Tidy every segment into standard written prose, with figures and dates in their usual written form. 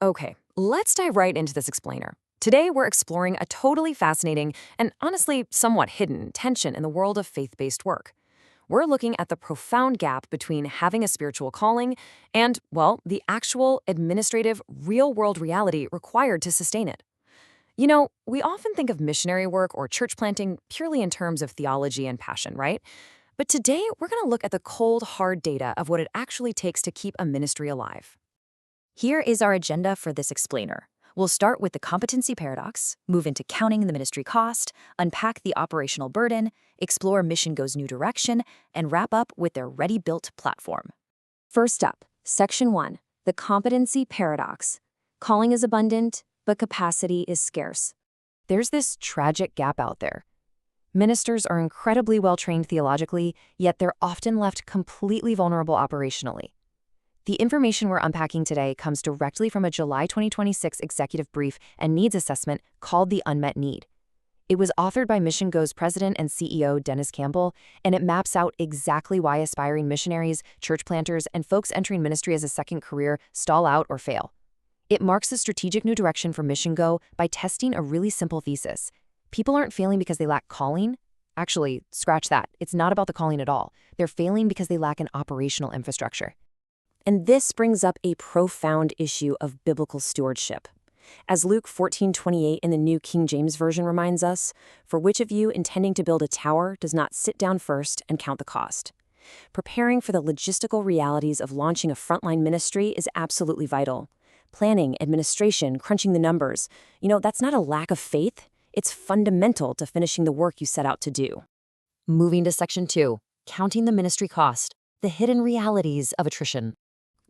Okay, let's dive right into this explainer. Today, we're exploring a totally fascinating and honestly somewhat hidden tension in the world of faith based work. We're looking at the profound gap between having a spiritual calling and, well, the actual administrative, real world reality required to sustain it. We often think of missionary work or church planting purely in terms of theology and passion, right? But today, we're going to look at the cold, hard data of what it actually takes to keep a ministry alive. Here is our agenda for this explainer. We'll start with the competency paradox, move into counting the ministry cost, unpack the operational burden, explore MissionGO's new direction, and wrap up with their ready-built platform. First up, Section 1, the competency paradox. Calling is abundant, but capacity is scarce. There's this tragic gap out there. Ministers are incredibly well-trained theologically, yet they're often left completely vulnerable operationally. The information we're unpacking today comes directly from a July 2026 executive brief and needs assessment called The Unmet Need. It was authored by MissionGO's president and CEO, Dennis Campbell, and it maps out exactly why aspiring missionaries, church planters, and folks entering ministry as a second career stall out or fail. It marks a strategic new direction for MissionGO by testing a really simple thesis. People aren't failing because they lack calling. Actually, scratch that. It's not about the calling at all. They're failing because they lack an operational infrastructure. And this brings up a profound issue of biblical stewardship. As Luke 14:28 in the New King James Version reminds us, "For which of you intending to build a tower does not sit down first and count the cost?" Preparing for the logistical realities of launching a frontline ministry is absolutely vital. Planning, administration, crunching the numbers, that's not a lack of faith. It's fundamental to finishing the work you set out to do. Moving to Section 2, counting the ministry cost, the hidden realities of attrition.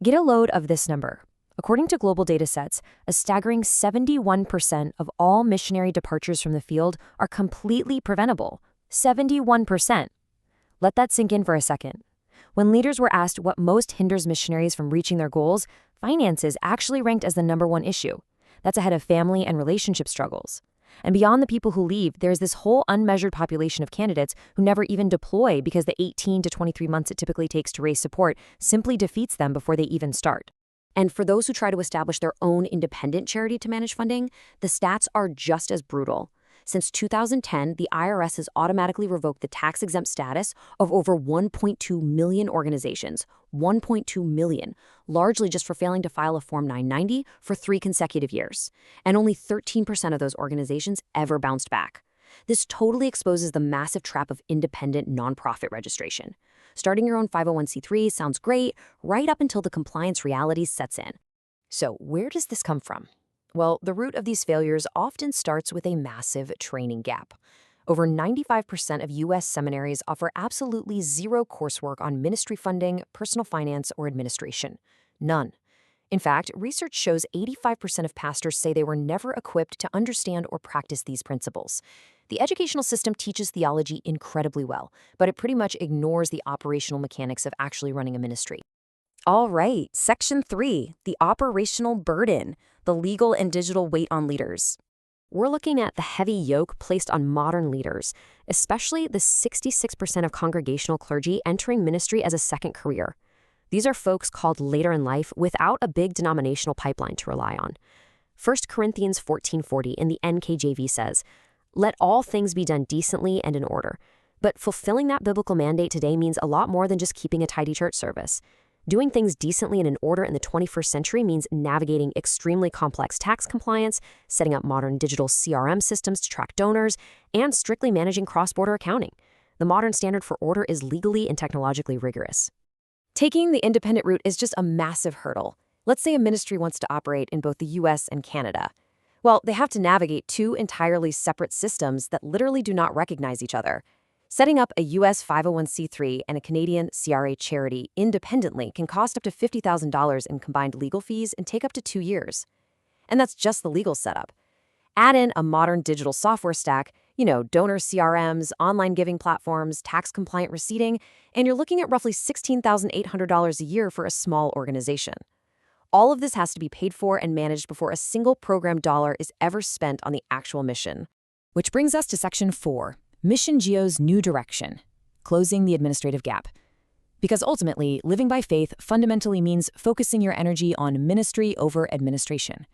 Get a load of this number. According to global datasets, a staggering 71% of all missionary departures from the field are completely preventable. 71%. Let that sink in for a second. When leaders were asked what most hinders missionaries from reaching their goals, finances actually ranked as the #1 issue. That's ahead of family and relationship struggles. And beyond the people who leave, there's this whole unmeasured population of candidates who never even deploy because the 18 to 23 months it typically takes to raise support simply defeats them before they even start. And for those who try to establish their own independent charity to manage funding, the stats are just as brutal. Since 2010, the IRS has automatically revoked the tax-exempt status of over 1.2 million organizations, 1.2 million, largely just for failing to file a Form 990 for 3 consecutive years. And only 13% of those organizations ever bounced back. This totally exposes the massive trap of independent nonprofit registration. Starting your own 501c3 sounds great, right up until the compliance reality sets in. So where does this come from? Well, the root of these failures often starts with a massive training gap. Over 95% of U.S. seminaries offer absolutely zero coursework on ministry funding, personal finance, or administration. None. In fact, research shows 85% of pastors say they were never equipped to understand or practice these principles. The educational system teaches theology incredibly well, but it pretty much ignores the operational mechanics of actually running a ministry. All right, Section 3, the operational burden, the legal and digital weight on leaders. We're looking at the heavy yoke placed on modern leaders, especially the 66% of congregational clergy entering ministry as a second career. These are folks called later in life without a big denominational pipeline to rely on. 1 Corinthians 14:40 in the NKJV says, "Let all things be done decently and in order." But fulfilling that biblical mandate today means a lot more than just keeping a tidy church service. Doing things decently and in order in the 21st century means navigating extremely complex tax compliance, setting up modern digital CRM systems to track donors, and strictly managing cross-border accounting. The modern standard for order is legally and technologically rigorous. Taking the independent route is just a massive hurdle. Let's say a ministry wants to operate in both the US and Canada. Well, they have to navigate 2 entirely separate systems that literally do not recognize each other. Setting up a U.S. 501c3 and a Canadian CRA charity independently can cost up to $50,000 in combined legal fees and take up to 2 years. And that's just the legal setup. Add in a modern digital software stack, donor CRMs, online giving platforms, tax-compliant receipting, and you're looking at roughly $16,800 a year for a small organization. All of this has to be paid for and managed before a single program dollar is ever spent on the actual mission. Which brings us to Section 4. MissionGO's new direction, closing the administrative gap. Because ultimately, living by faith fundamentally means focusing your energy on ministry over administration.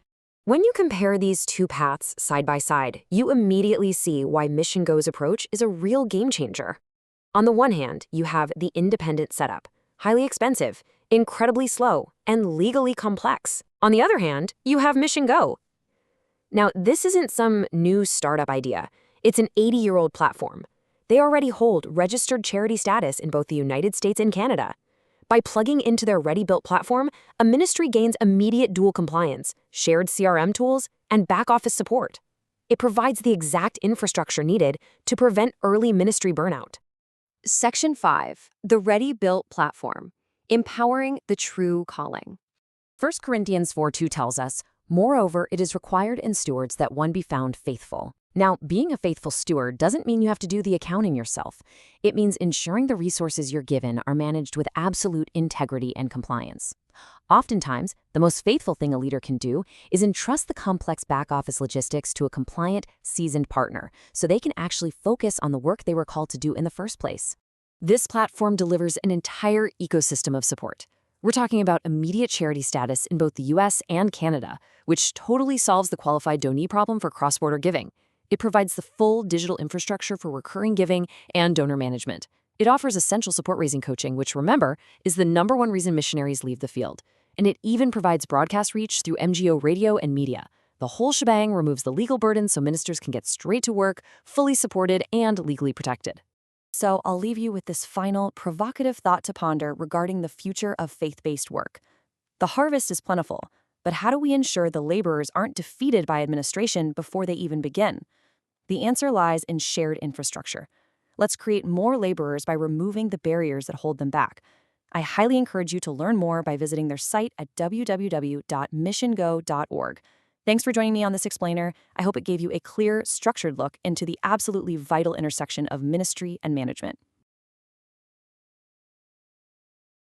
When you compare these two paths side by side, you immediately see why MissionGO's approach is a real game changer. On the one hand, you have the independent setup, highly expensive, incredibly slow, and legally complex. On the other hand, you have MissionGO. Now, this isn't some new startup idea. It's an 80-year-old platform. They already hold registered charity status in both the United States and Canada. By plugging into their ready-built platform, a ministry gains immediate dual compliance, shared CRM tools, and back-office support. It provides the exact infrastructure needed to prevent early ministry burnout. Section 5. The Ready-Built Platform. Empowering the True Calling. 1 Corinthians 4:2 tells us, "Moreover, it is required in stewards that one be found faithful." Now, being a faithful steward doesn't mean you have to do the accounting yourself. It means ensuring the resources you're given are managed with absolute integrity and compliance. Oftentimes, the most faithful thing a leader can do is entrust the complex back-office logistics to a compliant, seasoned partner so they can actually focus on the work they were called to do in the first place. This platform delivers an entire ecosystem of support. We're talking about immediate charity status in both the US and Canada, which totally solves the qualified donee problem for cross-border giving. It provides the full digital infrastructure for recurring giving and donor management. It offers essential support-raising coaching, which, remember, is the #1 reason missionaries leave the field. And it even provides broadcast reach through MGO radio and media. The whole shebang removes the legal burden so ministers can get straight to work, fully supported and legally protected. So I'll leave you with this final, provocative thought to ponder regarding the future of faith-based work. The harvest is plentiful, but how do we ensure the laborers aren't defeated by administration before they even begin? The answer lies in shared infrastructure. Let's create more laborers by removing the barriers that hold them back. I highly encourage you to learn more by visiting their site at www.missiongo.org. Thanks for joining me on this explainer. I hope it gave you a clear, structured look into the absolutely vital intersection of ministry and management.